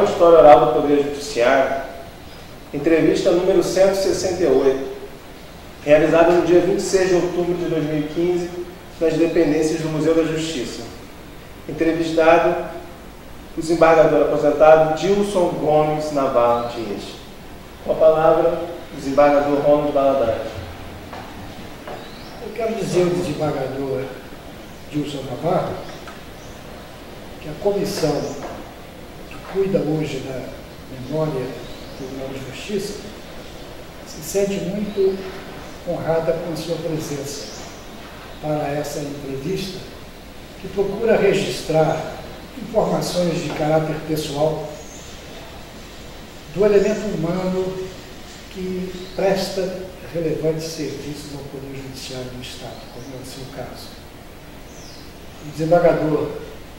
Reunião de História Oral do Poder Judiciário, entrevista número 168, realizada no dia 26 de outubro de 2015, nas dependências do Museu da Justiça. Entrevistado, o desembargador aposentado Dilson Gomes Navarro Dias. Com a palavra, o desembargador Ronald Valadares. Eu quero dizer ao desembargador Dilson Navarro que a comissão que cuida hoje da memória do Tribunal de Justiça se sente muito honrada com a sua presença para essa entrevista, que procura registrar informações de caráter pessoal do elemento humano que presta relevantes serviços ao Poder Judiciário do Estado, como é o seu caso. O desembargador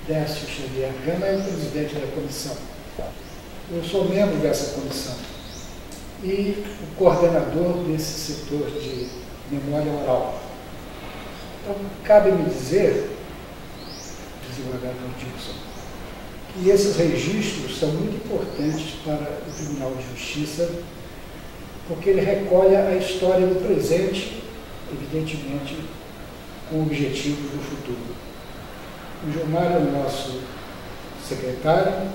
Décio Xavier Gama é o presidente da comissão. Eu sou membro dessa comissão e o coordenador desse setor de memória oral. Então, cabe-me dizer, desembargador Dilson, que esses registros são muito importantes para o Tribunal de Justiça, porque ele recolhe a história do presente, evidentemente, com objetivos do futuro. O Gilmar é o nosso secretário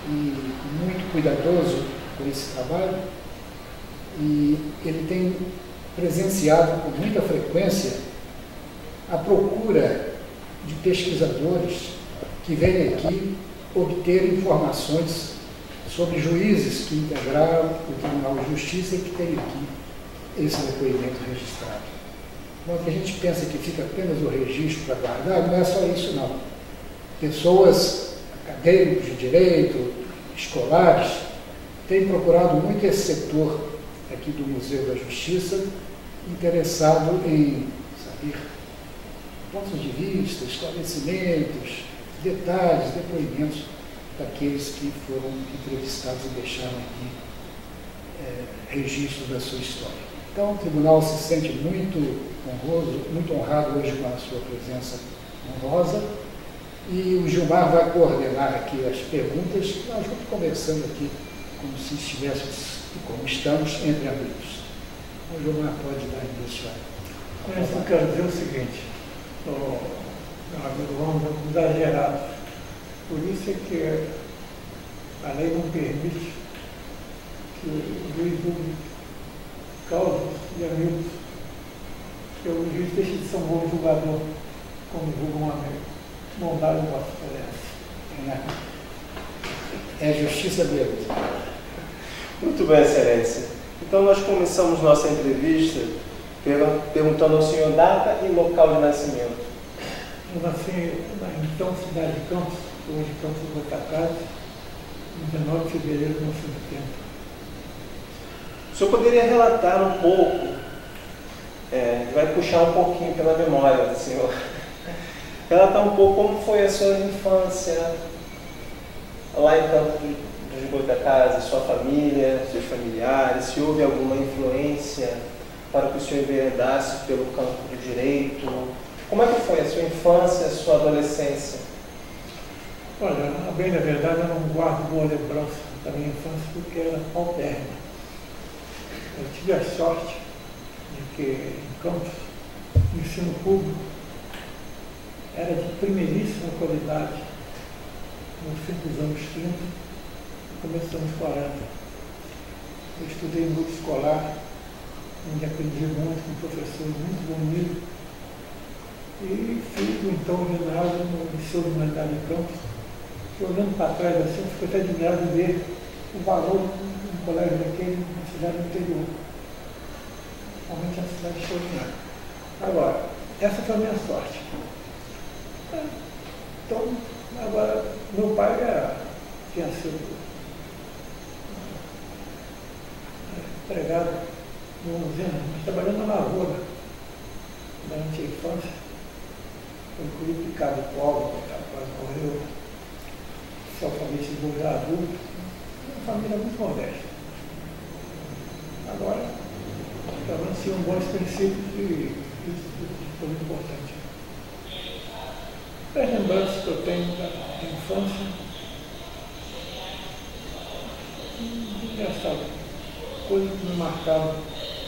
e muito cuidadoso com esse trabalho, e ele tem presenciado com muita frequência a procura de pesquisadores que vêm aqui obter informações sobre juízes que integraram o Tribunal de Justiça e que têm aqui esse depoimento registrado. Então, que a gente pensa que fica apenas o registro para guardar, não é só isso, não. Pessoas, acadêmicos de direito, escolares, têm procurado muito esse setor aqui do Museu da Justiça, interessado em saber pontos de vista, esclarecimentos, detalhes, depoimentos daqueles que foram entrevistados e deixaram aqui registro da sua história. Então, o tribunal se sente muito honroso, muito honrado hoje com a sua presença honrosa, e o Gilmar vai coordenar aqui as perguntas, nós vamos conversando aqui como se estivéssemos, como estamos, entre amigos. O Gilmar pode dar início a... Com isso, eu quero dizer o seguinte, meu amigo Ronald, exagerado. Por isso é que a lei não permite que o juiz julgue causas de amigos, que o juiz deixe de ser um bom julgador como julga um amigo. Bondade de Vossa Excelência. É justiça dele. Muito bem, Excelência. Então, nós começamos nossa entrevista perguntando ao senhor data e local de nascimento. Eu nasci na então cidade de Campos, hoje Campos do Goitacazes, em 19 de fevereiro de 1970. O senhor poderia relatar um pouco, vai puxar um pouquinho pela memória do senhor, relatar um pouco como foi a sua infância lá em Campos dos Goitacazes, sua família, seus familiares, se houve alguma influência para que o senhor enveredasse pelo campo do direito. Como é que foi a sua infância, a sua adolescência? Olha, a bem da verdade, eu não guardo boa lembrança da minha infância porque era paupérrima. Eu tive a sorte de que em Campos o ensino público era de primeiríssima qualidade no fim dos anos 30 e começo dos anos 40. Eu estudei em grupo escolar, onde aprendi muito com professores muito bonitos, e fiz o então ginásio no Liceu de Humanidade de Campos, que olhando para trás assim, eu fico até admirado de ver o valor de um colégio daquele na cidade do interior. Realmente é uma cidade extraordinária. Agora, essa foi a minha sorte. Então, agora, meu pai tinha sido empregado numa usina, mas trabalhando na lavoura durante a infância. Foi inclusive picado de pobre, quase morreu, socialmente já adulto, uma família muito modesta. Agora, realmente tinha bons princípios e isso foi muito importante. As lembranças que eu tenho da infância, engraçado, coisas que me marcaram.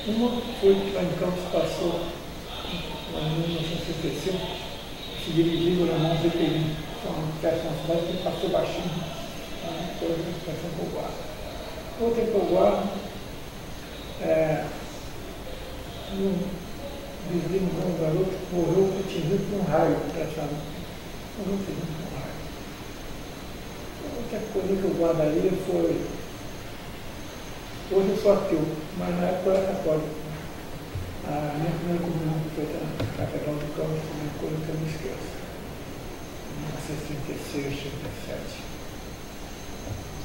Uma foi que lá em Campos passou, em 1965, se dirigiu na mão Zeppelin, uma festa na cidade que passou baixinho, uma coisa que passou em Povoado. Outra em Povoado, um vizinho, um garoto, morreu atingido por um raio, morreu atingido por um raio. Outra coisa que eu guardaria foi, hoje eu sou ateu, mas na época eu era católico. A minha primeira comunhão foi na Catedral do Campos, uma coisa que eu não esqueço. Em 1936, 37.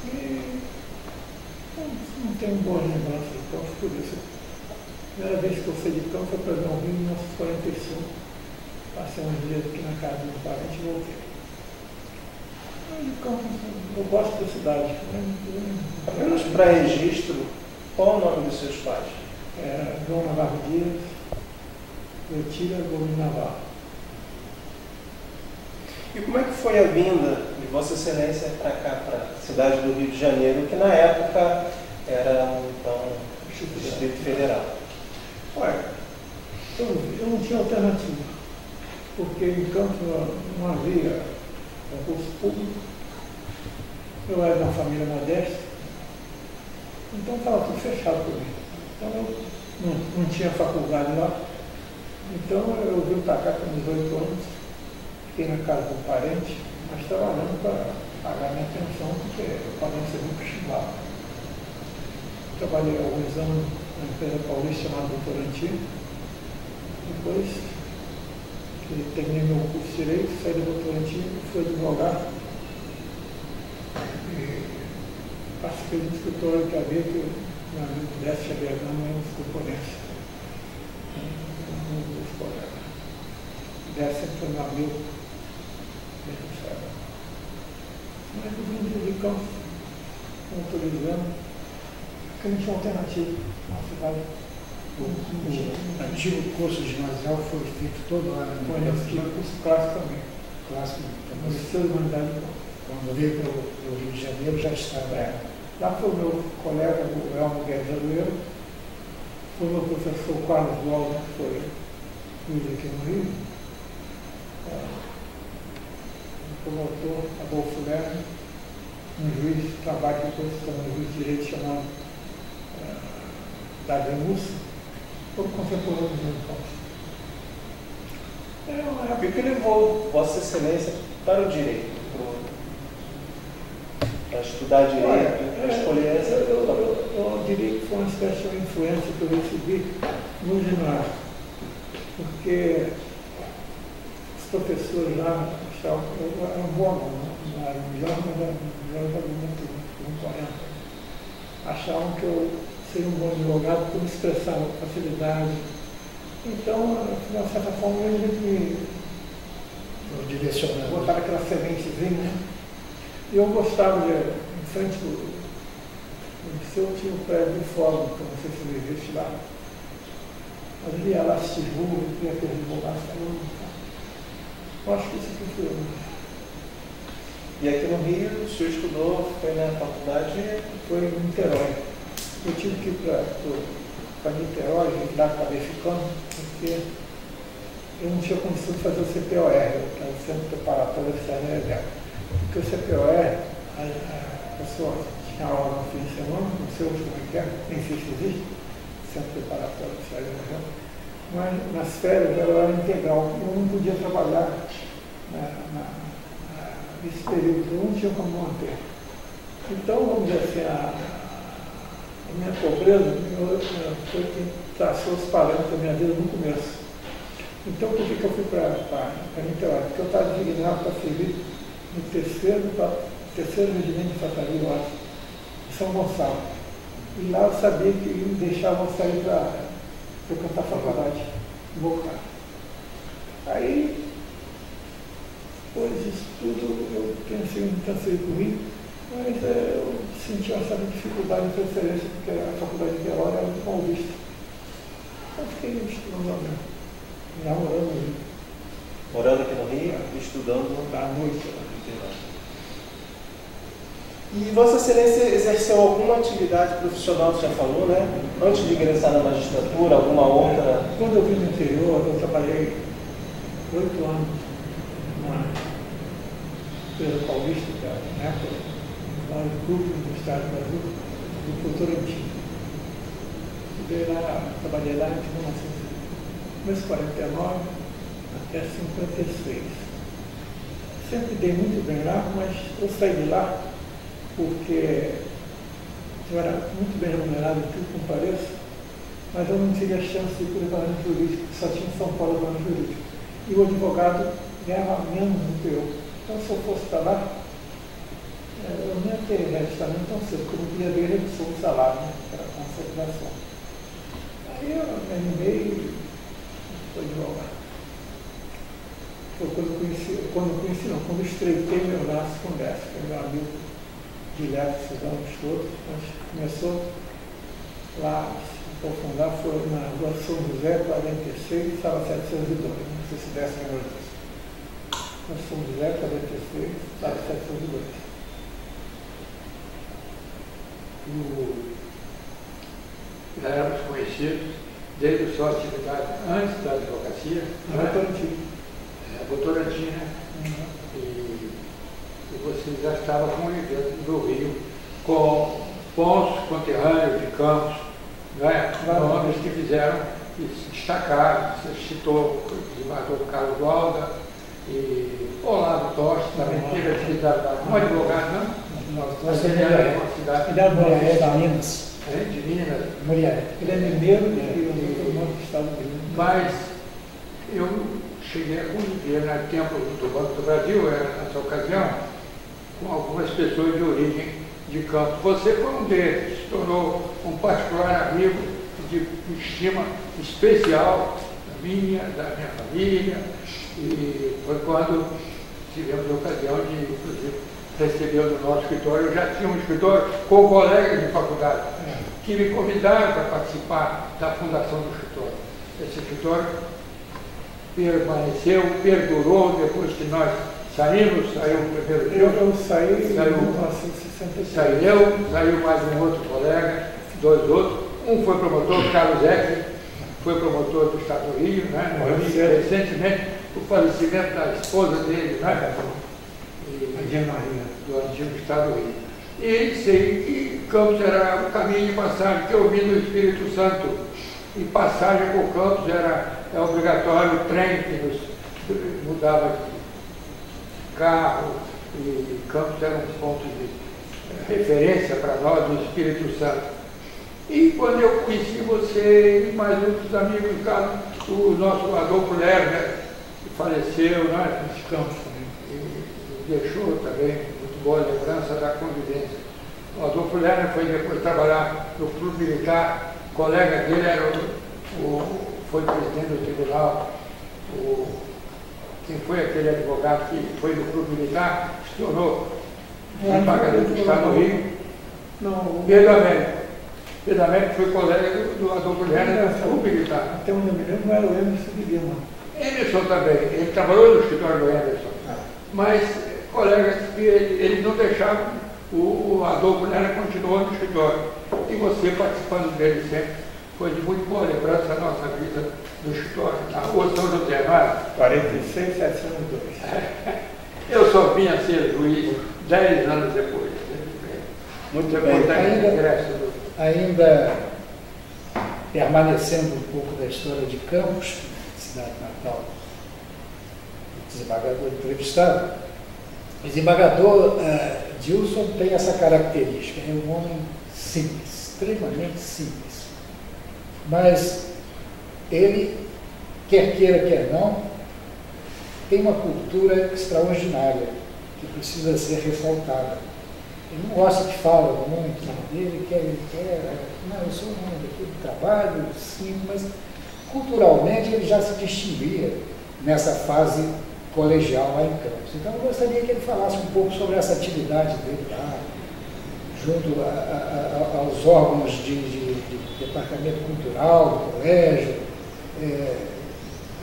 E não tenho boas lembranças de Campos por isso. A primeira vez que eu fui de Campos foi para ver um Rio em 1945. Passei uns dias aqui na casa de um parente e voltei. Campos, eu gosto da cidade. Apenas para registro, qual o nome dos seus pais? João Navarro Dias, Letília Gomes Navarro. E como é que foi a vinda de Vossa Excelência para cá, para a cidade do Rio de Janeiro, que na época era então Distrito Federal? Olha, eu não tinha alternativa, porque em Campos não havia concurso público, eu era de uma família modesta, então estava tudo fechado por mim. Então eu não tinha faculdade lá, então eu vim para cá com 18 anos, fiquei na casa de um parente, mas trabalhando para pagar minha pensão, porque eu pagava um serviço privado. Trabalhei alguns anos na empresa paulista chamada Votorantim, depois que terminei meu curso de Direito, saí do Votorantim, fui advogado e participei do escritório que havia que meu amigo Décio Xavier era um dos componentes, um dos colegas. Décio foi meu amigo, mesmo sabe. Mas eu vim de Campos, autorizando, porque não tinha alternativa na cidade. O antigo curso ginasial foi feito todo lá Foi nesse curso clássico também. Clássico, No Liceu de Humanidade. quando veio para o Rio de Janeiro já estava. Lá foi o meu colega, o Elmo Guedes Adueiro, foi o meu professor Carlos Waldo, que foi juiz aqui no Rio, o promotor Adolfo Lerner, um juiz de trabalho que depois se tornou juiz de direito chamado Davi Mussa, todo contemporâneo do meu Campos. É uma época que levou Vossa Excelência para o direito, para estudar direito, para escolher essa. Eu diria que foi uma espécie de influência que eu recebi no ginásio, porque os professores lá achavam que eu era um bom aluno, não era o melhor, mas era o melhor aluno do 40. Achavam que eu seria um bom advogado por me expressar com facilidade. Então, de uma certa forma, eles me direcionando. botaram aquela sementezinha, né? E eu gostava de, em frente do liceu, tinha o prédio do fórum, que eu não sei se ele existe lá. Mas ele ia lá assistir jogo, tinha aqueles advogados falando. Eu acho que isso aqui foi eu. E aqui no Rio, o senhor estudou, foi na faculdade? Foi em Niterói. Eu tive que ir para Niterói, lá acabei ficando, porque eu não tinha condição de fazer o CPOR, que era o Centro Preparatório de Cidadania Elétrica. Porque o CPOR, a pessoa tinha aula no fim de semana, não sei hoje como é que é, nem sei se existe, Centro Preparatório de Cidadania Elétrica, mas nas férias ela era integral, eu não podia trabalhar nesse período, eu não tinha como manter. Então, vamos dizer assim, a minha pobreza foi quem traçou os parâmetros da minha vida no começo. Então, por que eu fui para Niterói? Porque eu estava designado para servir no terceiro regimento de infantaria, eu acho, de São Gonçalo. E lá eu sabia que me deixavam sair para frequentar a faculdade, voltar. Aí, depois disso tudo, eu pensei em transferir para o Rio, mas eu senti uma certa dificuldade de transferência, porque a faculdade de Niterói era de Paulista. Então, fiquei estudando lá mesmo, já morando no Rio. Morando aqui no Rio, estudando à noite. E Vossa Excelência exerceu alguma atividade profissional, você já falou, né? Antes de ingressar na magistratura, alguma outra? Quando eu vim do interior, eu trabalhei 8 anos na empresa paulista, na época, lá no grupo do Estado do Brasil, do Votorantim. Trabalhei lá de 1949 até 56. Sempre dei muito bem lá, mas eu saí de lá porque eu era muito bem remunerado, em tudo que pareça, mas eu não tive a chance de ir para o departamento jurídico, só tinha em São Paulo o departamento jurídico. E o advogado ganhava menos do que eu. Então, se eu fosse para lá, eu não ia ter registramento tão cedo, porque eu não queria ver redução do salário, né? Era a concentração. Aí eu me animei e fui advogado. Foi quando eu estreitei meu laço com o Décio, que é meu amigo Guilherme, esses anos todos. A gente começou lá a aprofundar, foi na rua São José, 46, sala 702, não sei se Décio lembra disso. Na São José, 46, sala 702. Já éramos conhecidos desde a sua atividade antes da advocacia. Votorantim, né? E você já estava convivendo no Rio com bons conterrâneos de Campos, né? Nomes que fizeram e se destacaram. Você citou o desembargador Carlos Valda e Olavo Toste, também teve atividade lá. Um advogado, não? Nós ele é uma cidade. Ele é de Minas. De Minas. Ele é mineiro e o nosso estado de Minas. Mas eu cheguei a conviver no tempo do Banco do Brasil, nessa ocasião, com algumas pessoas de origem de Campos. Você foi um deles, se tornou um particular amigo de estima especial da minha família, e foi quando tivemos a ocasião de, inclusive, receber do nosso escritório. Eu já tinha um escritório com colegas de faculdade que me convidaram para participar da fundação do escritório. Esse escritório permaneceu, perdurou depois que nós saímos, saiu o primeiro dia. Eu saí em 1966. Saiu mais um outro colega, 2 outros. Um foi promotor, Carlos Eck, foi promotor do Estado do Rio, né? Recentemente, o falecimento da esposa dele, né? Do antigo Estado do Rio. E sei que Campos era o caminho de passagem, que eu vim do Espírito Santo. E passagem por Campos era obrigatório, o trem que nos mudava de carro, e Campos era um ponto de referência para nós do Espírito Santo. E quando eu conheci você e mais outros amigos, o nosso Adolfo Lerner, que faleceu, né? De Campos também. E deixou também muito boa lembrança da convivência. O Adolfo Lerner foi depois trabalhar no Clube Militar, o colega dele era foi presidente do tribunal, quem foi aquele advogado que foi do Clube Militar, se tornou embargador do Estado do Rio? Não. Pedro Américo. Pedro Américo foi colega do Adolfo Lerner do Clube Militar. Até onde eu me lembro, não era o Emerson de Lima. Emerson também, ele trabalhou no escritório do Emerson. Mas colegas que eles não deixavam, o Adolfo Lerner continuou no escritório. E você participando dele sempre. Foi de muito boa lembrança a nossa vida no escritório, na rua São José, não é? 46, 702. Eu só vim a ser juiz 10 anos depois. Muito bem. Ainda permanecendo um pouco da história de Campos, cidade natal do desembargador entrevistado, o desembargador Dilson tem essa característica, é um homem simples, extremamente simples. Mas ele, quer queira, quer não, tem uma cultura extraordinária que precisa ser ressaltada. Ele não gosta de fala muito, ele quer, não, eu sou um homem aqui do trabalho, sim, mas culturalmente ele já se distinguia nessa fase colegial lá em Campos. Então eu gostaria que ele falasse um pouco sobre essa atividade dele lá, junto aos órgãos de departamento cultural, do colégio,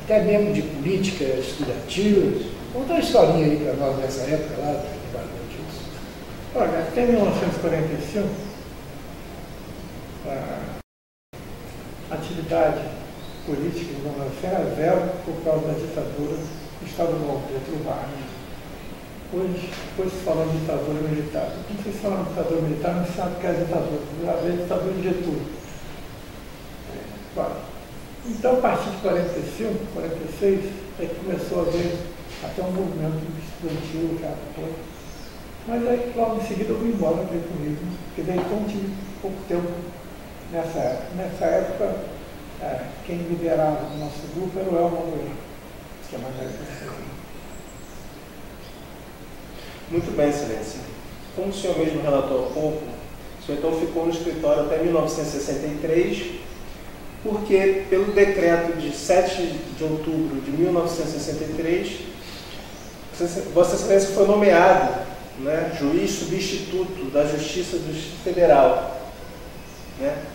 até mesmo de política estudantil. Conta uma historinha aí para nós dessa época lá, do Departamento disso. Olha, até 1945, a atividade política em Nova era zero por causa da ditadura do Estado Novo, Getúlio Vargas. Hoje, depois se fala de ditadura militar. Não sei se fala de ditadura militar, não sabe o que é ditadura. Já veio ditadura de Getúlio. Então, a partir de 45, 46, é que começou a haver até um movimento estudantil já foi. Mas aí, logo em seguida, eu vim embora veio comigo, porque daí então tive pouco tempo nessa época. Nessa época, quem liderava o nosso grupo era o Elmo Moreira, que é mais velho que eu. Muito bem, Excelência. Como o senhor mesmo relatou há pouco, o senhor então ficou no escritório até 1963, porque pelo decreto de 7 de outubro de 1963, Vossa Excelência foi nomeado, né, juiz substituto da Justiça do Distrito Federal. Né?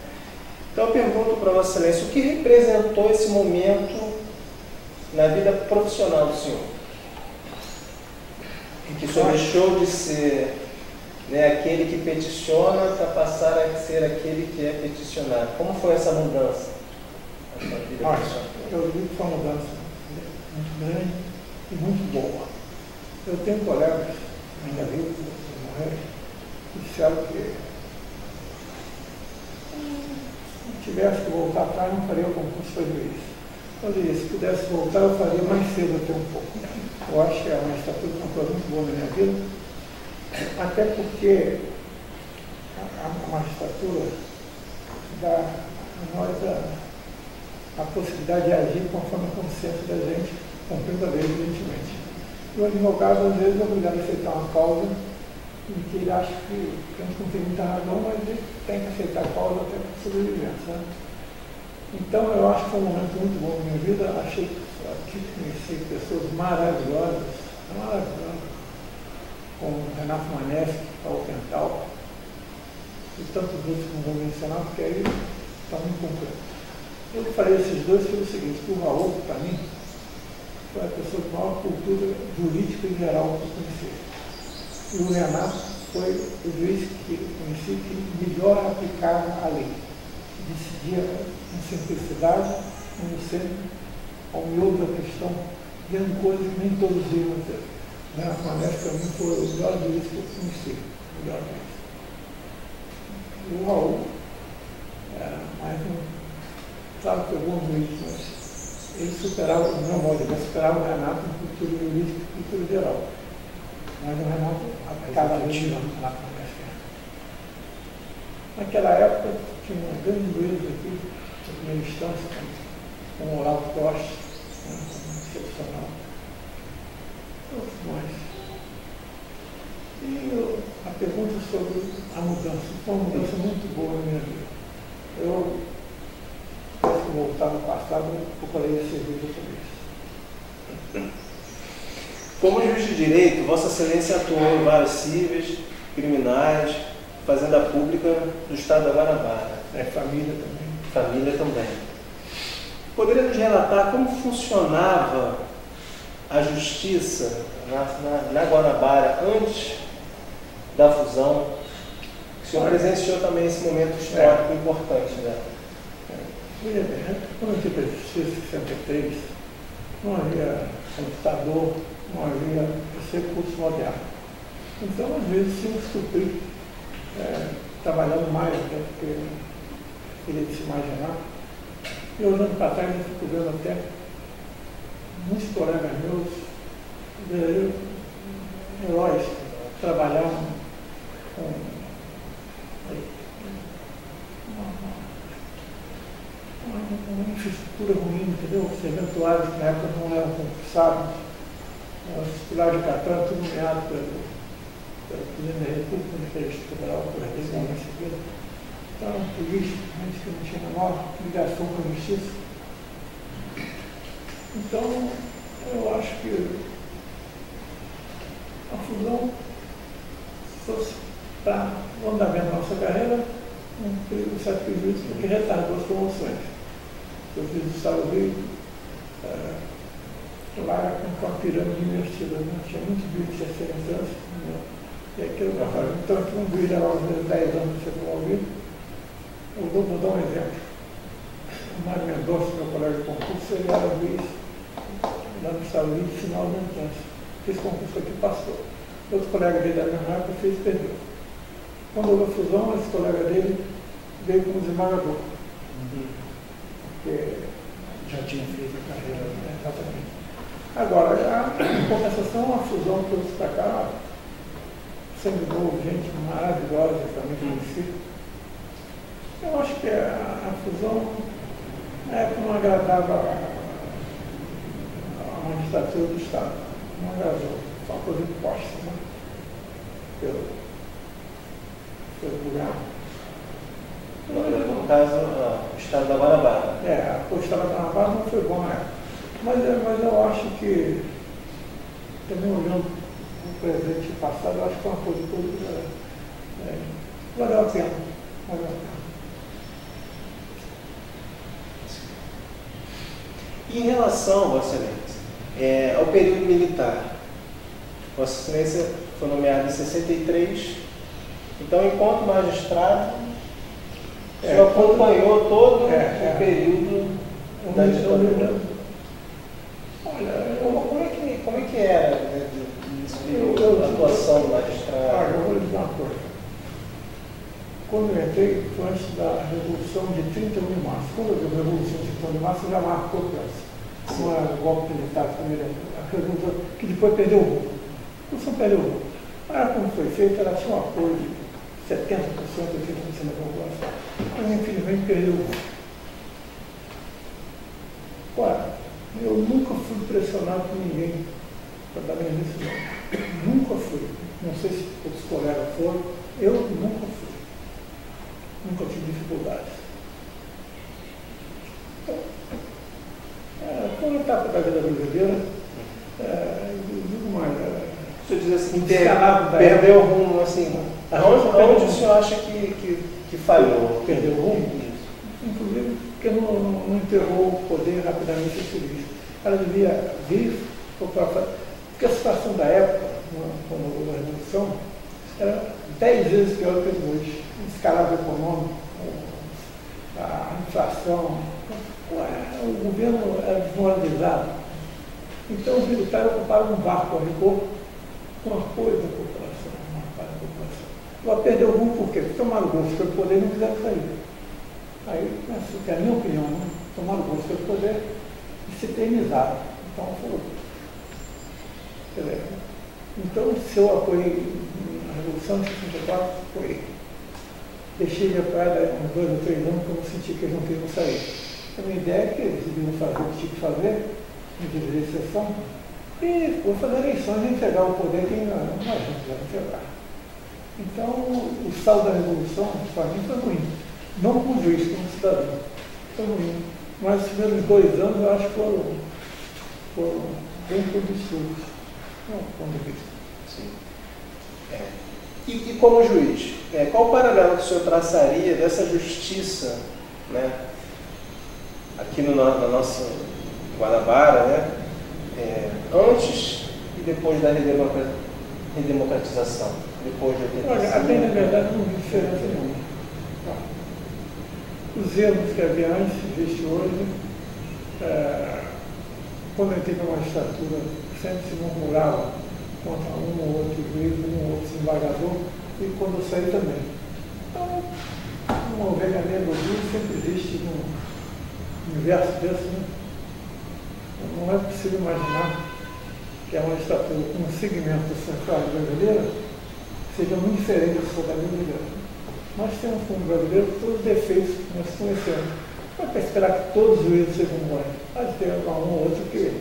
Então eu pergunto para Vossa Excelência, o que representou esse momento na vida profissional do senhor? Em que o senhor deixou de ser, né, aquele que peticiona para passar a ser aquele que é peticionado. Como foi essa mudança na sua vida profissional? Eu digo que foi uma mudança muito grande e muito boa. Eu tenho colegas, ainda vivos, que morreram, que disseram que se tivesse que voltar atrás, não faria o concurso para juiz. Eu diria, se pudesse voltar, eu faria mais cedo até um pouco. Eu acho que a magistratura é uma coisa muito boa na minha vida, até porque a magistratura dá a nós a possibilidade de agir conforme a consciência da gente, cumprindo a lei, evidentemente. E o advogado, às vezes, é obrigado a aceitar uma causa em que ele acha que a gente não tem muita razão, mas ele tem que aceitar a causa até por sobrevivência. Né? Então, eu acho que foi um momento muito bom na minha vida. Achei que conheci pessoas maravilhosas, como Renato Manef, Paulo Quental, e tantos outros que não vou mencionar, porque aí está muito concreto. Eu falei esses dois pelo seguinte, que o Raul, para mim, foi a pessoa com maior cultura jurídica em geral que eu conheci. E o Renato foi o juiz que eu conheci que melhor aplicava a lei. Decidia com simplicidade, como sempre, ao miolo da questão, vendo coisas que nem todos iam ter. Renato Manef, para mim, foi o melhor juiz que eu conheci. O melhor juiz. E o Raul era mais claro que foi bom juiz, mas ele superava, no meu modo, ele superava o Renato em cultura jurídica e cultura geral. Mas o Renato aplicava a lei no Renato Manef. Naquela época, tinha um grande juiz aqui, na primeira instância, com o Olavo Costa, como excepcional. Outros mais. E a pergunta sobre a mudança. Foi uma mudança muito boa na minha vida. Eu, se voltar no passado, eu procurei esse vídeo por isso. Como juiz de direito, Vossa Excelência atuou em vários cíveis, criminais, fazenda pública do estado da Guanabara. Família também. Família também. Poderia nos relatar como funcionava a justiça na Guanabara antes da fusão? O senhor presenciou também esse momento histórico importante dela. Veja bem, quando eu entrei para a justiça em 63, não havia computador, não havia esse recurso moderno. Então, às vezes, tinha que suprir, trabalhando mais, até porque queria se imaginar. E olhando para trás, eu fico vendo até muitos colegas meus, heróis, que trabalhavam com uma infraestrutura ruim, entendeu? Os eventuários que na época não eram concursados, os titulares de cartão, tudo nomeado pelo presidente da República, no Ministério Federal, por exemplo, em seguida. Então, eram políticos, gente que não tinha a menor ligação com a justiça. Então, eu acho que a fusão fosse para o andamento da nossa carreira um certo prejuízo, porque retardou as promoções. Eu fiz o Estado do Rio, lá com a pirâmide invertida, né? Tinha muitos juízes de terceira instância, E aquilo que eu falei, então aqui um juiz leva 10 anos de ser promovido. Eu vou dar um exemplo. O Mário Mendonça, meu colega de concurso, ele era juiz lá nos Estados Unidos, final da infância. Fez concurso aqui, passou. Outro colega dele da mesma época fez e perdeu. Quando houve a fusão, esse colega dele veio como desembargador. Porque Já tinha feito a carreira. é, exatamente. Agora, em compensação, a fusão que eu destacar, sempre novo, gente maravilhosa, também conheci. Eu acho que a fusão na época não agradava a magistratura do Estado. Não agradou. Só uma coisa imposta, né? Pelo governo. No caso, o Estado da Guanabara. O Estado da Guanabara não foi bom na época. Mas eu acho que, também olhando o presente e o passado, eu acho que foi uma coisa que valeu a pena. Valeu a pena. E em relação, Vossa Excelência, ao período militar, Vossa Excelência foi nomeado em 63, então, enquanto magistrado, o senhor acompanhou todo o período da ditadura. Olha, como é que era, né, a atuação do magistrado? Eu vou lhe dizer uma coisa. Quando eu entrei, foi antes da Revolução de 31 de março. Quando eu vi a Revolução de 31 de março, já marcou preço. Não era o golpe militar que depois perdeu o rumo. A Revolução perdeu o rumo. Mas como foi feito, ela tinha um apoio de 70%, 80% da população. Mas infelizmente perdeu o rumo. Olha, eu nunca fui pressionado por ninguém para dar minha decisão. Nunca fui. Não sei se outros colegas foram. Eu nunca fui. Nunca tive dificuldades. Então, foi uma etapa da vida brasileira. Digo mais. O senhor diz assim, Descalado perdeu o rumo, assim. Onde o senhor acha que falhou? Perdeu o rumo? Inclusive, porque não enterrou o poder rapidamente esse serviço. Ela devia vir, porque a situação da época, quando houve a Revolução, era 10 vezes pior do que hoje. O descalabro econômico, a inflação, o governo era desmoralizado. Então os militares ocuparam um barco a rigor com apoio da população. Ela perdeu o rumo por quê? Porque tomaram gosto pelo poder e não quiseram sair. Aí, essa é a minha opinião, né? Tomaram gosto pelo poder e se eternizaram. Então, então, se eu apoiei a Revolução de 64, foi. Deixei de apoiar daí uns 2 ou 3 anos, porque eu senti que eles não queriam sair. A minha ideia é que eles deviam fazer o que tinha que fazer, medida de exceção, e vou fazer eleições e entregar o poder que não gente vai entregar. Então, o saldo da Revolução, para mim, foi ruim. Não como juiz, como cidadão. Foi ruim. Mas os primeiros 2 anos, eu acho que foram bem produtivos. Não, ponto de vista. Sim. E como juiz, qual o paralelo que o senhor traçaria dessa justiça, né, aqui na nossa Guanabara, né, antes e depois da redemocratização, depois de 85? Olha, até na verdade não vi diferença nenhuma. Os erros que havia antes, existe hoje, quando eu entrei na magistratura, sempre se murmurava contra um ou outro juiz, um ou outro desembargador, e quando eu saí também. Então, uma ovelha negra do Rio sempre existe num universo desse, né? Não é possível imaginar que a magistratura, um segmento da sociedade brasileira, seja muito diferente da sociedade brasileira. Nós temos como brasileiros todos os defeitos que nós conhecemos. Não é para esperar que todos os juízes sejam iguais. Pode ter um ou outro que,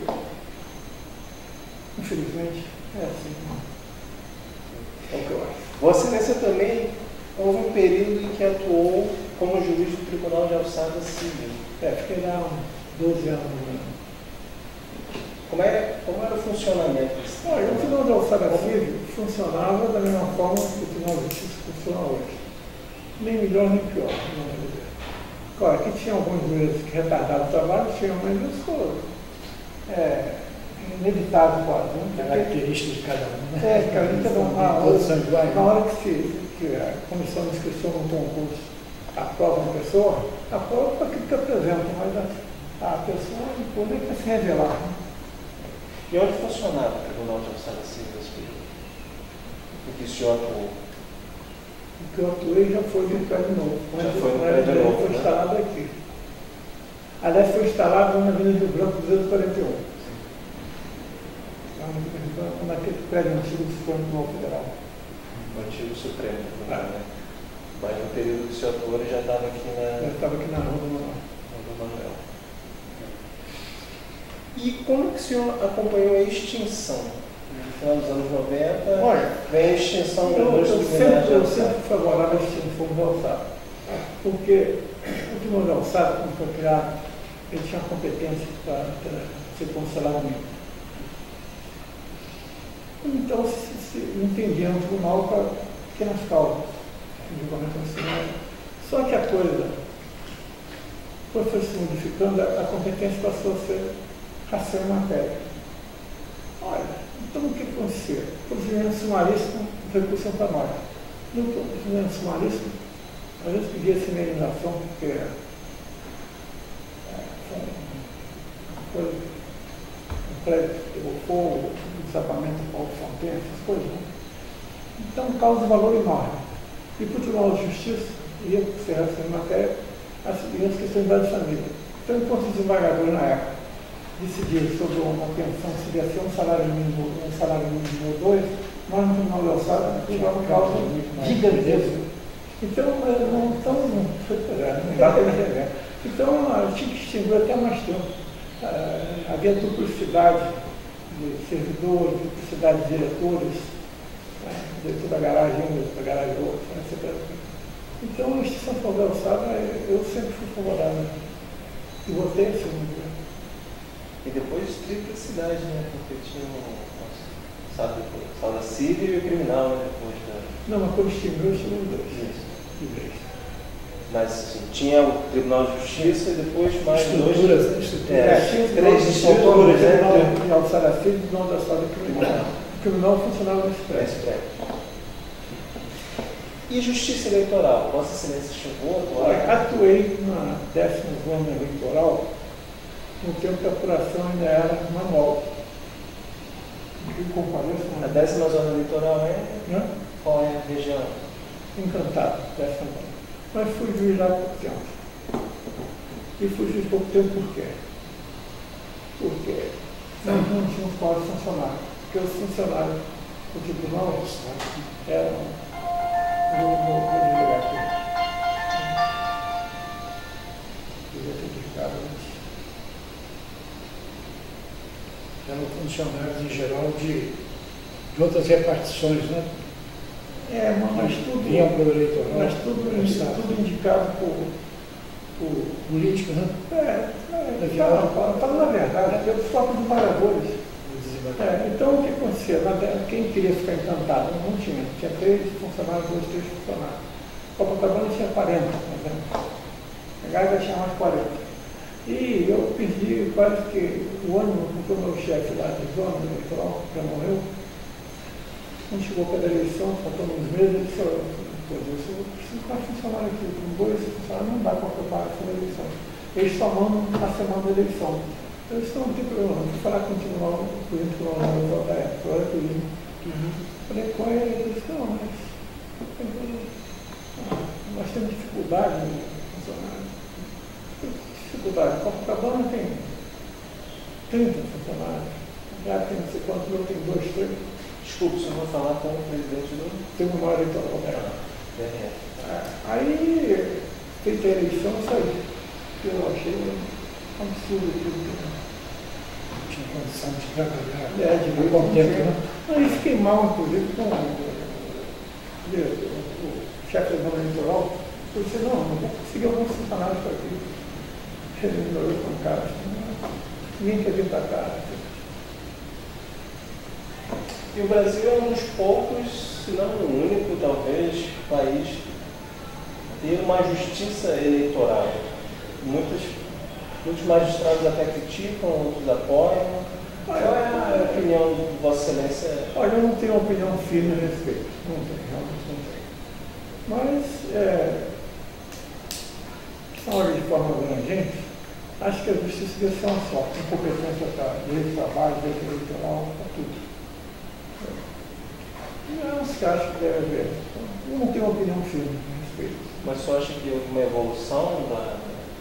infelizmente, é assim. É o que eu acho. Vossa Excelência também houve um período em que atuou como juiz do Tribunal de Alçada Civil. Fiquei lá uns 12 anos. Né? Como era o funcionamento desse? Olha, o Tribunal de Alçada Civil funcionava da mesma forma que o Tribunal de Justiça funciona hoje. Nem melhor nem pior, não é dizer. Claro, aqui tinha alguns juízes que retardavam o trabalho, tinha mais duas coisas. inevitável quase. Né? Característica de cada um, né? Cada um. Todos são iguais. Na hora que a comissão de inscrição no concurso aprova uma pessoa, aprova para aquilo que apresenta, mas a pessoa depois é para se revelar. Né? E onde funcionava o Tribunal de Alçada Civil desse período? O que o senhor atuou? O que eu atuei já foi no prédio novo. Já foi no prédio novo, foi né? instalado aqui. Aliás, foi instalado na Avenida Rio Branco 241. Naquele prédio antigo do Supremo Tribunal Federal. O antigo Supremo Tribunal, né? Mas no período que o senhor atuou, ele já estava aqui Eu estava aqui na Rua do Manuel. E como que o senhor acompanhou a extinção? No final dos anos 90, Olha, vem a extinção do eu sempre Tribunal fui favorável à extinção do alçado. Porque o Tribunal de Alçada, quando foi criado, ele tinha competência para ser conselado mínimo. Então, se entendia um tribunal para pequenas causas, julgamento nacional. Só que a coisa foi se modificando, a competência passou a ser ração em matéria. Olha, então o que aconteceu? O procedimento sumarista, o recurso para nós. No procedimento sumarista, a gente pedia sinalização, porque foi um prédio que pegou fogo, desabamento do Paulo Fontaine, essas coisas. Né? Então, causa valor enorme. E para o Tribunal de Justiça, ia ser ração em matéria, as questões da família. Então, enquanto os desembargadores, na época, decidiram sobre uma pensão, se devia ser um salário mínimo ou dois, nós no Tribunal de Alçada tivemos causa gigantesca. Então, não dá para entender. Então, tinha que extinguir até mais tempo. Havia duplicidade de servidores, duplicidade de diretores, diretor da garagem um, diretor da garagem outro, etc. Então, a extinção da alçada, eu sempre fui favorável. E votei assim. E depois triplicidade, né? Porque tinha sala civil e o criminal, né? Depois da... Não, mas quando extinguiu os dois. Isso. De vez. Mas assim, tinha o Tribunal de Justiça e depois mais estruturas, dois... Tinha três estruturas, né? De alçada civil e de alçada criminal. O criminal funcionava nesse prédio. E Justiça Eleitoral? Vossa Excelência chegou a atuar? Atuei na 10ª zona eleitoral no tempo que a apuração ainda era manual. A 10ª zona eleitoral é? Né? Qual é a região? Encantado, 10ª zona. Mas fui juiz lá há pouco tempo. E fui juiz há pouco tempo por quê? Porque nós não tínhamos quase funcionários. Porque os funcionários do tribunal eram... Vou desligar aqui. Devia ter desligado antes. Eram funcionários em geral de outras repartições, né? Mas tudo. Vinham para o eleitoral. Mas tudo indicado por político, né? Falando a verdade, pelos próprios embargadores. Então, o que acontecia? Quem queria ficar encantado? Não tinha. Tinha 3 funcionários, 2, 3 funcionários. Copacabana tinha 40, por exemplo. A Gávea tinha mais 40. E eu perdi quase que o ano, porque o meu chefe lá de zona eleitoral, já morreu. Quando chegou para a eleição, faltando uns meses, ele disse: eu preciso de mais funcionário aqui. Com 2 funcionários não dá para preparar essa eleição. Eles só mandam na semana da eleição. Eu disse: não tem problema, vou falar com o tribunal da época, eu era turismo. Falei com ele, ele disse: não, mas nós temos dificuldade no funcionário. Dificuldade. Copacabana tem 30 funcionários. Já tem não sei quantos, eu tenho 2, 3. Desculpe, se eu vou falar com o presidente do Tribunal Eleitoral. Aí, feita a eleição, saí. Eu achei um absurdo tudo. Não tinha condição de trabalhar. De bom tempo, né? Aí fiquei mal, inclusive, com o chefe da zona eleitoral. Eu disse: não vou conseguir alguns funcionários para aqui. Ele me olhou com cara, ninguém quer vir para cá. E o Brasil é um dos poucos, se não o único, talvez, país que tem uma justiça eleitoral. Muitos magistrados até criticam, outros apoiam. Qual é a opinião de Vossa Excelência? Olha, eu não tenho uma opinião firme a respeito. Não tenho, realmente não tenho. Mas, olha, de forma abrangente, acho que a justiça deve ser uma só. Incompetência para direito de trabalho, direito eleitoral, para tudo. Não se acha que deve haver. Eu não tenho uma opinião firme a respeito. Mas você acha que houve uma evolução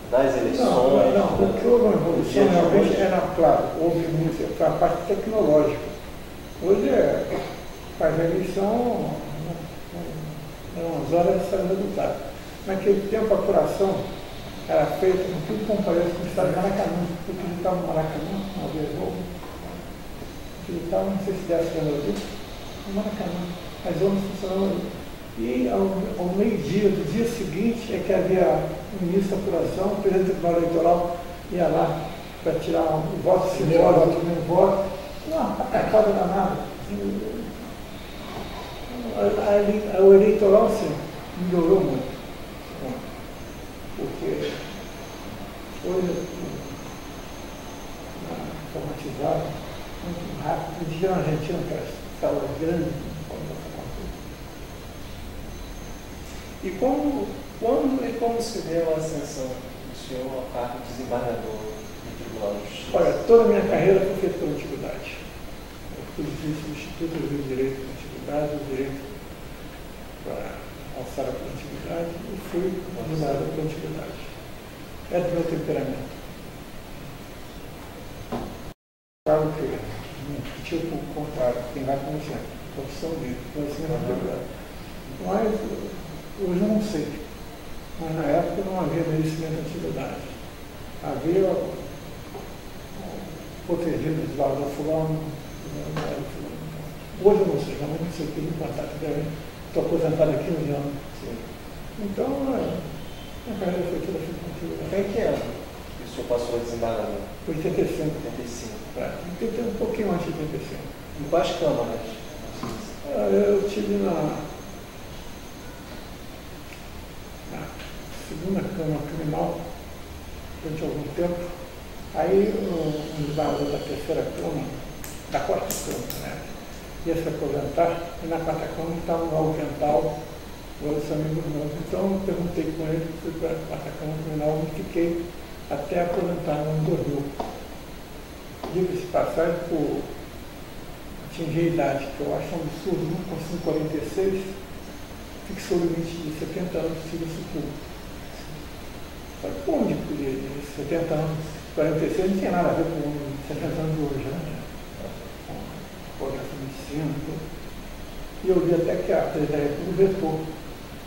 das eleições? Não. O que houve uma evolução realmente era, claro, houve muito, foi a parte tecnológica. Hoje faz a eleição, umas horas sai o resultado. Naquele tempo a apuração era feita com tudo comparado com o estado de Maracanã, porque ele estava no Maracanã, uma vez novo. Ele estava, não sei se desse para ouvir, no Maracanã, as urnas funcionavam ali. E ao meio-dia do dia seguinte é que havia o início da apuração, o presidente do Tribunal Eleitoral ia lá para tirar o voto simbólico, o primeiro voto. Uma atacada danada. O eleitoral, sim, melhorou muito. Porque hoje, informatizado, muito rápido. A gente vê na Argentina, aquelas salas grandes, E como se deu a ascensão do senhor ao cargo de desembargador do Tribunal de Justiça? Olha, toda a minha carreira foi feita pela antiguidade. Eu fiz isso no Instituto de Direito da Antiguidade, o direito para alçar pela antiguidade, e fui desembargador pela antiguidade. É do meu temperamento. Claro que, tipo, o contrário, tem mais conhecimento, profissão de conhecimento da antiguidade. Mas hoje eu não sei. Mas na época não havia merecimento da antiguidade. Havia protegido de valor fulano, não era fulano. Hoje eu não sei, realmente não sei o que me contar. Estou aposentado há 15 anos. Sim. Então, minha carreira foi toda feita com antiguidade. Em que ano que o senhor passou a desembargador? Foi 85. 85. Um pouquinho antes de 85. Em quais câmaras? Eu estive na segunda Câmara Criminal durante algum tempo. Aí um desembargador da terceira Câmara, da quarta Câmara, né, ia se aposentar, e na quarta Câmara estava o Raul Quental, outros amigos meus. Então eu perguntei com ele, fui para a quarta Câmara Criminal e fiquei até aposentar no ano 2000. Diga-se passagem por atingir a idade, que eu acho um absurdo, não consigo 46, fixou o limite de 70 anos de serviço público. Falei, onde de 70 anos, 46 não tinha nada a ver com 70 anos de hoje, né? Com progresso de medicina, tudo. E eu vi até que a Presidente da República vetou,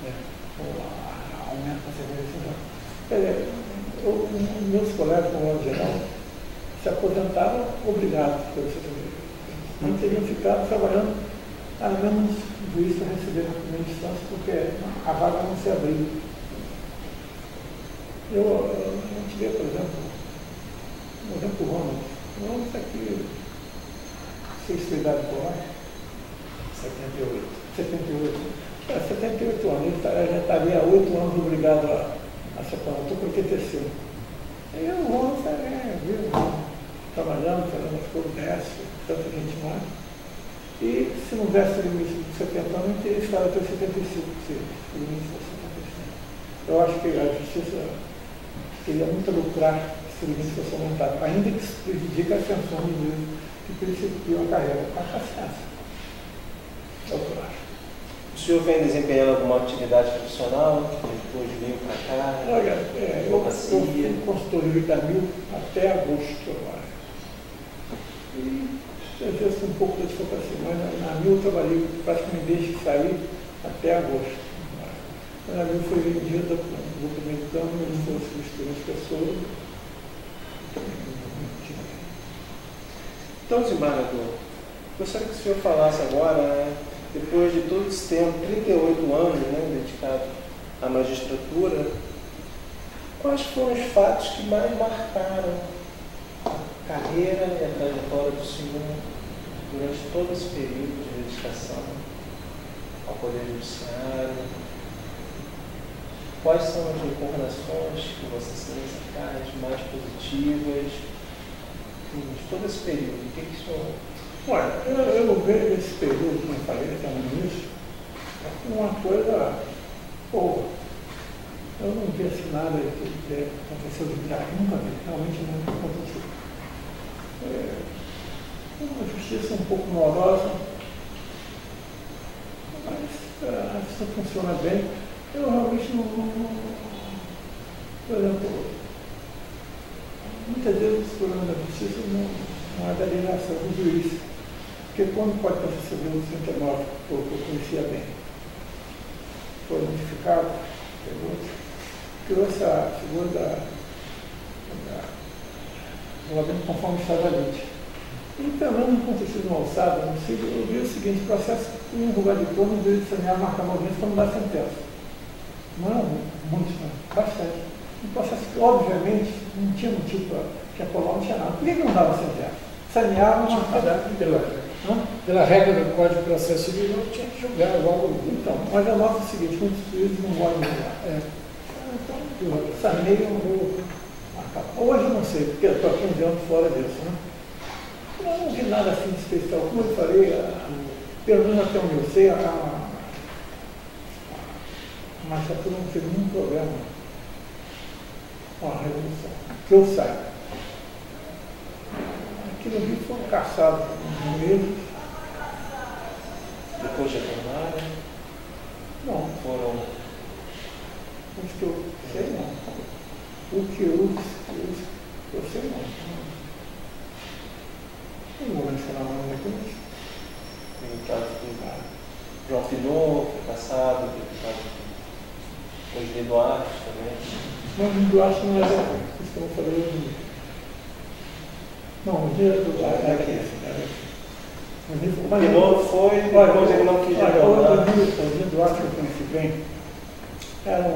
né, o aumento da segurança. Meus colegas, no modo geral, se aposentaram obrigados pelo setor. Não teriam ficado trabalhando a menos juiz para receber na primeira instância, porque a vaga não se abriu. Eu tive, por exemplo, o Ronald. O Ronald está aqui, sei se idade por lá. 78. 78 anos. Ele já estaria há 8 anos obrigado a se aposentar, com 85. E o Ronald viu, trabalhando, fazendo as coisas dessas, tanta gente mais. E se não houvesse limite de 70 anos, ele teria ficado até 75, se o limite fosse 75. Eu acho que a justiça teria muito a lucrar se o limite fosse aumentado, ainda que se prejudique a ascensão do juiz que principiou a carreira com a paciência. É o que eu acho. O senhor vem desempenhando alguma atividade profissional, depois veio para cá? Olha, eu fui consultoria da Mil até agosto, eu acho. E exerço um pouco da advocacia, mas na Mil eu trabalhei praticamente desde que saí até agosto. A Mil foi vendida para um grupo americano, eles foram as pessoas. Então, desembargador, gostaria que o senhor falasse agora, né, depois de todo esse tempo, 38 anos, né, dedicado à magistratura, quais foram os fatos que mais marcaram a carreira e a trajetória do senhor durante todo esse período de dedicação ao Poder Judiciário? Quais são as recordações que Vossa Excelência traz mais positivas? todo esse período? O que o senhor... Olha, eu vejo esse período, como eu falei até no início, uma coisa boa. Eu não vi assim nada que aconteceu de milagre, nunca vi, realmente nunca aconteceu. Uma justiça um pouco morosa, mas isso funciona bem. Eu realmente não. Por exemplo, muitas vezes os problemas da justiça não é da delegação do juiz. Porque quando pode perceber o 39, que eu conhecia bem, foi modificado, criou essa figura do ordem conforme estava a lei. E pelo menos não aconteceu uma alçada, não sei, eu vi o seguinte, processo em um lugar de turno, em vez de sanear, marcar uma audiência para mudar a sentença. Não, muitos, não, bastante. Um processo que, obviamente, não tinha motivo para apoiar, não tinha nada. Por que não dava sentença? Saneava, marcava. Pela regra do Código de Processo Civil, não tinha que julgar logo. Então, mas a nota é o seguinte, muitos juízes não podem julgar. Então, eu saneio, eu vou marcar. Hoje eu não sei, porque eu estou há 15 anos fora disso, né? Eu não vi nada assim de especial. Como eu falei, pelo menos até onde eu sei, a magistratura não teve nenhum problema com a resolução. Que eu saiba. Aquilo ali foi caçado no meio. Depois de retornaram? Não. Foram... Os que eu sei, não. O que eu sei, não. Não vou mencionar mais aqui, mas... Tem o caso do João Pinot, foi caçado, tem o caso do Osni Duarte também. Não, o Duarte não era isso que eu falei hoje. Não, o dia do Duarte é aqui. O Pinot foi, depois ele não quis retornar. O dia do Duarte que eu conheci bem era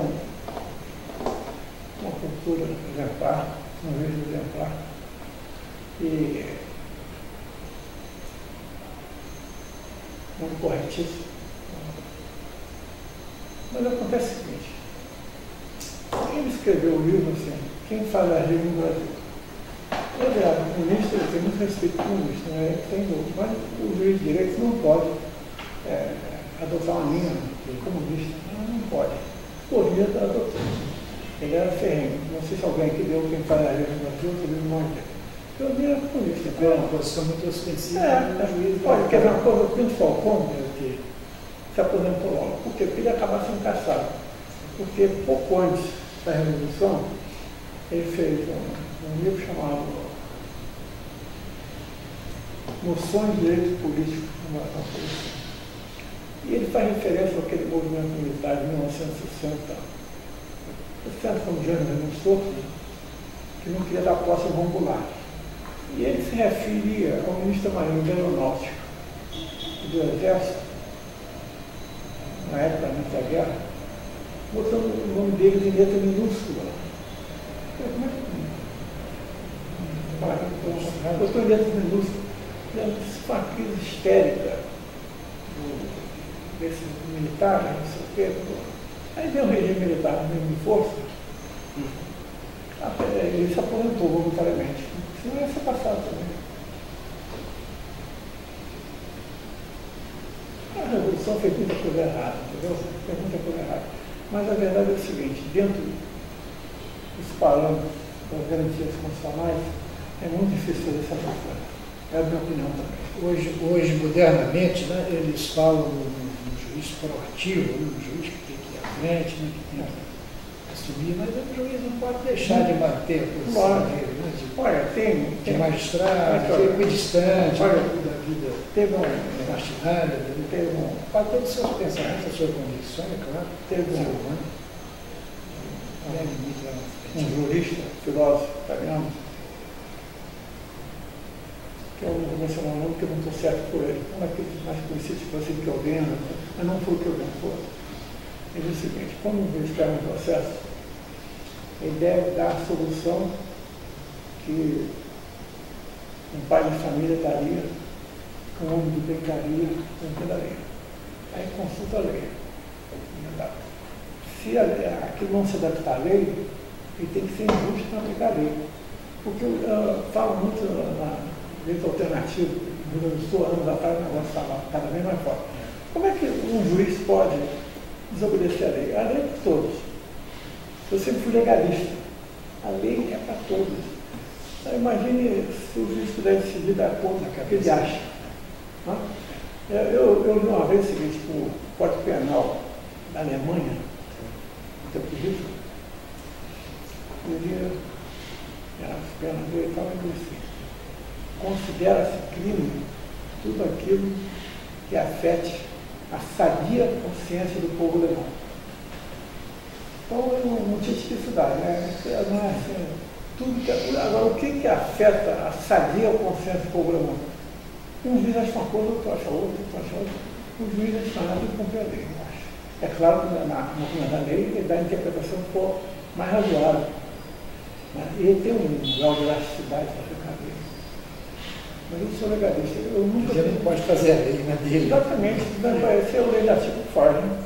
uma cultura exemplar, um vídeo exemplar. E muito corretíssimo. Mas acontece o seguinte, ele escreveu o livro assim, quem faz a regra no Brasil? O ministro tem muito respeito pelo ministro, né? Mas o juiz de direito não pode adotar uma linha comunista, não pode. Por via da doutrina. Ele era ferrenho. Não sei se alguém aqui deu quem faz a regra no Brasil, outro livro não é. Eu vi a comunista. É uma posição muito ostensiva. Olha, quer ver uma coisa? O Pinto Falcão, que se aposentou logo. Por quê? Porque ele acabava sendo caçado. Porque pouco antes da Revolução, ele fez um livro chamado Noções de Direito Político. E ele faz referência àquele movimento militar de 1960. O centro foi um gênero de Souto, que não queria dar posse ao João Goulart. E ele se referia ao ministro da Marinha da Aeronáutica do Exército, na época da guerra, botando o nome dele em letra minúscula. Como é que botou em letra minúscula? Isso foi uma crise histérica desse militar, não sei o quê. Aí veio o regime militar, mesmo de força, ele se aposentou voluntariamente. Senão ia ser passado também. A Revolução fez muita coisa errada, entendeu? Fez muita coisa errada. Mas a verdade é o seguinte, dentro dos parâmetros das garantias constitucionais, é muito difícil fazer essa coisa. É a minha opinião também. Hoje modernamente, né, eles falam no juiz proativo, no juiz que tem que ir à frente, né, que tem que assumir, mas o juiz não pode deixar de manter a posição dele, né, de magistrado, de equidistante, da vida partidária, pode ter os seus pensamentos, as suas convicções, é claro. Teve um jurista, filósofo italiano, que eu não vou mencionar o nome porque eu não estou certo por ele, um daqueles mais conhecidos que você que ordena, mas não foi o que ordena, foi. Ele diz o seguinte, quando o juiz pega um processo, ele deve dar a solução que um pai de família daria, que um homem de bem daria, dentro da lei. Aí consulta a lei. Se aquilo não se adaptar à lei, ele tem que ser injusto para aplicar a lei. Porque eu falo muito na direito alternativo, no Rio Grande do Sul, anos atrás, o negócio estava cada vez mais forte. Como é que um juiz pode desobedecer a lei? A lei é para todos. Eu sempre fui legalista. A lei é para todos. Então, imagine se o juiz puder decidir de acordo com o que ele acha. Não? Eu li uma vez o seguinte, o Código Penal da Alemanha, no tempo de Hitler, ele era as penas dele e estava assim: considera-se crime tudo aquilo que afete a sadia consciência do povo alemão. Então, não tinha tipicidade, né? Não é assim, tudo que, agora, o que afeta a sadia consciência do povo alemão? Um juiz acha uma coisa, outro acha outra, outro acha outra. O juiz é chamado de cumprir a lei, eu acho. É claro que na lei ele dá a interpretação que for mais razoável. Né? Ele tem um grau de elasticidade para ficar dele. Mas eu sou legalista. Eu nunca. Você não pode fazer a lei na dele. Exatamente. Esse é o legislativo que faz, né?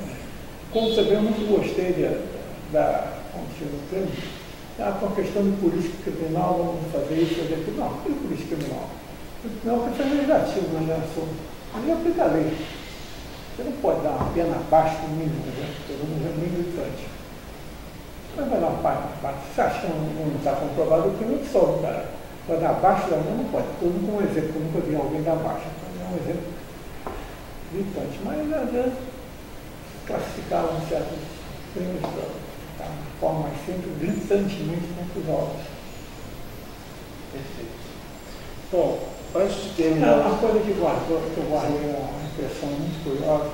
Como você vê, eu muito gostei como chega o termo, com a questão de política criminal, vamos fazer isso, fazer aquilo. Não, não é política criminal. Não, é questão legislativa, na legislação. Ali aplica a lei. Você não pode dar uma pena abaixo do mínimo, né? Todo mundo é muito militante. Mas vai dar uma parte. Você acha que não está comprovado o crime, só o cara. Vai dar abaixo da mão, não pode. Todo mundo é um exemplo, eu nunca vi alguém dar abaixo. Então é um exemplo militante. Mas às vezes classificavam certos crimes de forma mais simples, gritantemente contra os olhos. Perfeito. Bom, antes de terminar. Uma coisa que eu guardei uma impressão muito curiosa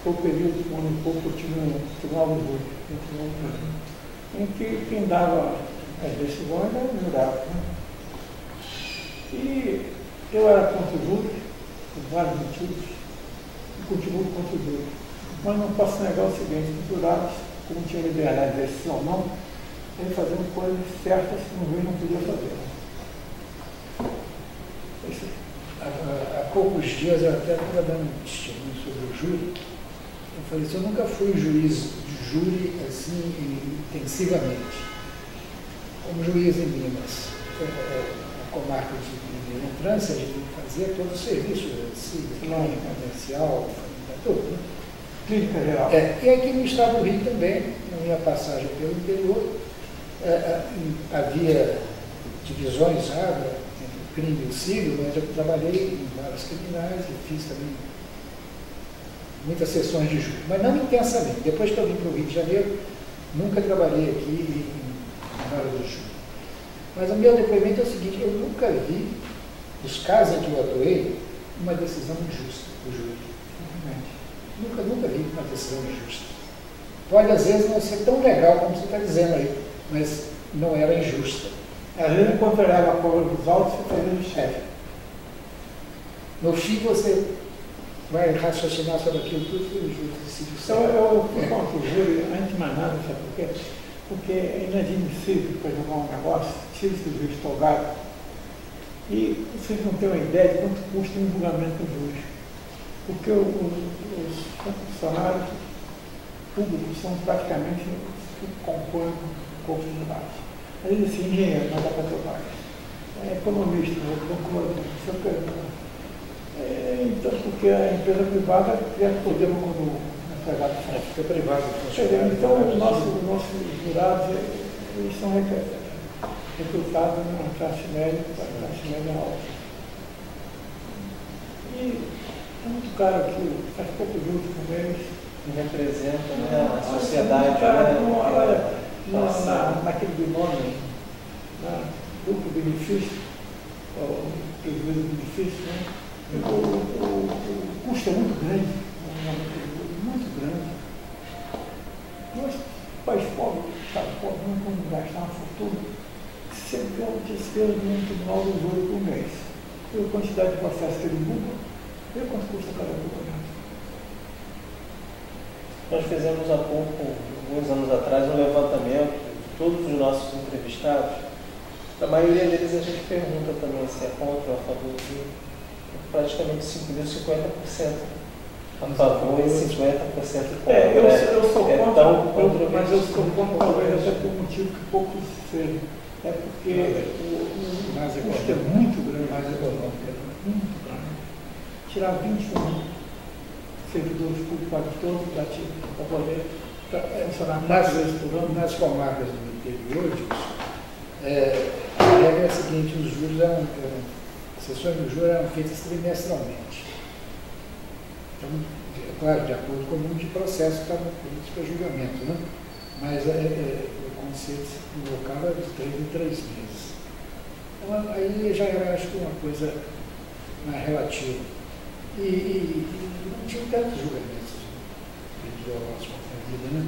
foi o período quando eu tive no Tribunal do Júri, em que quem dava as decisões era o jurado. Né? E eu era contra o júri, por vários motivos, e continuo contra o júri. Mas não posso negar o seguinte: os jurados, como tinham liberdade de decisão ou não, eles faziam coisas certas que o juiz não podia fazer. Há poucos dias eu até estava dando um testemunho sobre o júri. Eu falei assim: eu nunca fui juiz de júri assim intensivamente. Como juiz em Minas, a comarca de entrância, a gente fazia todo o serviço, civil, comercial, tudo, né? Clínica geral. E aqui no estado do Rio também, na minha passagem pelo interior, havia divisões entre o crime e o civil, mas eu trabalhei em várias criminais e fiz também muitas sessões de júri, mas não intensamente. Depois que eu vim para o Rio de Janeiro, nunca trabalhei aqui na área do júri. Mas o meu depoimento é o seguinte: eu nunca vi, nos casos em que eu atuei, uma decisão injusta do júri. Nunca vi uma decisão injusta. Pode, às vezes, não ser tão legal como você está dizendo aí, mas não era injusta. Às vezes, enquanto olhava a cor dos autos, você fazia justiça. No fim, você vai raciocinar sobre aquilo tudo que o júri decidiu. Então, eu fui contra o júri, antes de mais nada, sabe por quê? Porque é inadmissível para jogar um negócio, tira esse juiz togado, e vocês não têm uma ideia de quanto custa um julgamento do juiz. Porque os funcionários públicos são praticamente que compõem o corpo de jurados. Às vezes, assim, engenheiro, não dá para trocar. Economista, então, porque a empresa privada quer poder quando o empregado sai. Fica privado. Então, os nossos jurados, eles são recrutados na classe média, alta. E é muito caro aqui, faz pouco junto com eles. Representa, né, a sociedade. Naquele binômio, duplo benefício, o prejuízo do benefício, né? O custo é muito grande, muito grande. Nós, país pobre, Estado pobre, não vamos gastar uma fortuna. Sempre é uma despesa de um tribunal do júri por mês. Pela quantidade de processos que ele buca, vê quanto custa cada julgamento. Nós fizemos há pouco, alguns anos atrás, um levantamento de todos os nossos entrevistados. A maioria deles a gente pergunta também se é contra ou a favor do júri. Praticamente 50% a favor e 50% contra. Eu sou contra, controverso. mas eu sou contra talvez até por um motivo que poucos sejam. É porque o custo é muito grande, mais econômico, muito grande. Tirar 21 servidores públicos todos da TIP para poder funcionar mais vezes por ano. Nas comarcas do interior, a regra é a seguinte: os juros as sessões do juro eram feitas trimestralmente. Então, claro, de acordo com o número de processos que estavam prontos para julgamento, né? Mas o conceito local era de 3 em 3 meses. Então, aí já era, acho que, uma coisa mais relativa. E não tinha tantos julgamentos individuais na vida, né?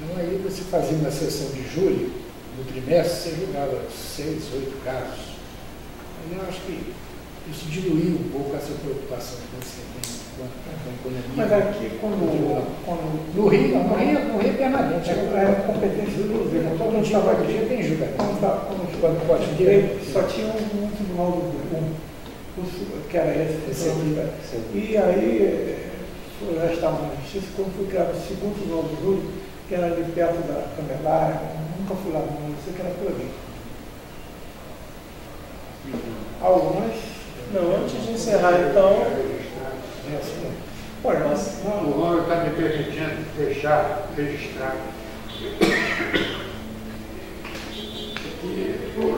Então, aí você fazia uma sessão de júri, no trimestre, você julgava 6, 8 casos. Aí eu acho que isso diluiu um pouco essa preocupação que você tem com a economia. Mas aqui, no Rio é permanente. É competência do governo. Todo dia tem julgamento. Quando pode direito, só tinha um tribunal do que era esse. E aí, já estava na justiça, quando foi criado o segundo tribunal do júri, que era ali perto da Candelária, nunca fui lá, não sei que era por ali. Algo mais? Não, antes de encerrar, então. Olha, mas o Mauro está me permitindo deixar registrado que, por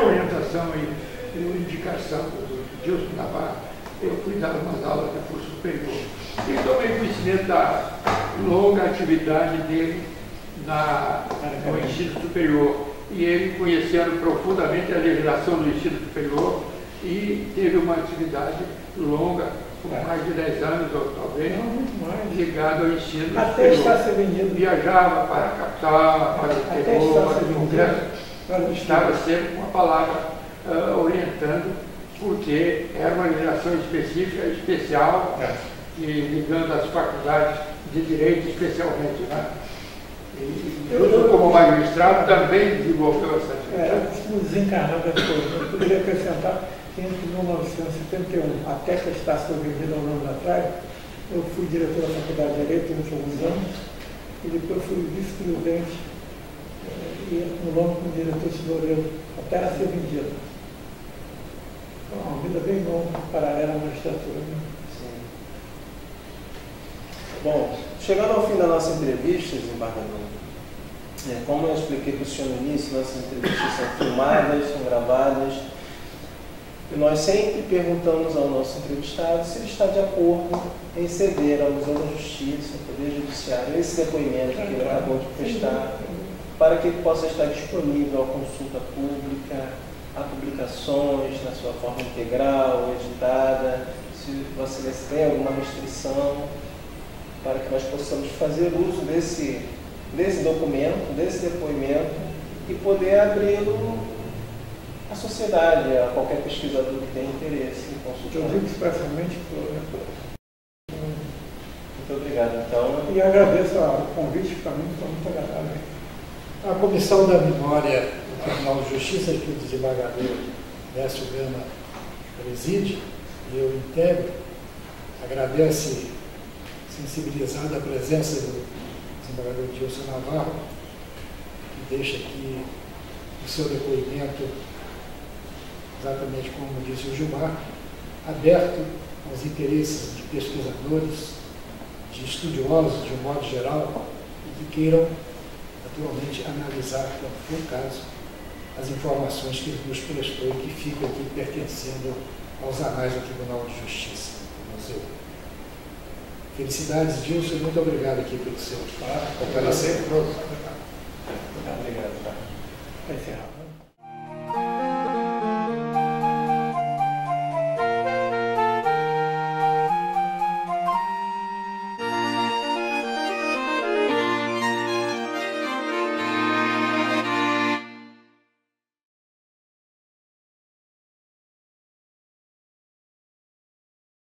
orientação e indicação do Dilson Navarro, eu fui dar umas aulas de curso superior e tomei conhecimento da longa atividade dele no ensino superior. E ele conhecendo profundamente a legislação do ensino superior e teve uma atividade longa, por mais de 10 anos ou talvez, ligado ao ensino até superior. Está se vendido. Viajava para a capital, para o interior, para o congresso, estava sempre com a palavra orientando, porque era uma legislação específica, especial, e ligando as faculdades de direito especialmente, né? Eu, como magistrado, também desenvolveu essa atividade. Desencarnado depois. Eu poderia acrescentar que entre 1971 até que a Estácio foi vendida há anos atrás, eu fui diretor da Faculdade de Direito durante alguns anos, e depois fui vice-presidente e no nome como diretor tesoureiro, até ela ser vendida. Então, uma vida bem longa, paralela à magistratura. Né? Sim. Bom, chegando ao fim da nossa entrevista, desembargador, como eu expliquei para o senhor no início, nossas entrevistas são filmadas, são gravadas, e nós sempre perguntamos ao nosso entrevistado se ele está de acordo em ceder ao Museu da Justiça, ao Poder Judiciário, esse depoimento que ele acabou de prestar, para que ele possa estar disponível à consulta pública, a publicações na sua forma integral, editada, se você tem alguma restrição, para que nós possamos fazer uso desse documento, desse depoimento e poder abri-lo à sociedade, a qualquer pesquisador que tenha interesse em consultar. Eu digo expressamente Muito obrigado, então. E agradeço o convite, para mim foi muito agradável. A Comissão da Memória do Tribunal de Justiça, que o desembargador Décio Gama preside, e eu integro, agradece, sensibilizado a presença do desembargador Dilson Navarro, que deixa aqui o seu depoimento, exatamente como disse o Gilmar, aberto aos interesses de pesquisadores, de estudiosos de um modo geral, e que queiram, naturalmente, analisar, como foi o caso, as informações que ele nos prestou e que ficam aqui pertencendo aos anais do Tribunal de Justiça do Museu. Felicidades, Dilson, muito obrigado aqui pelo seu comparecimento. Obrigado. Vai encerrar.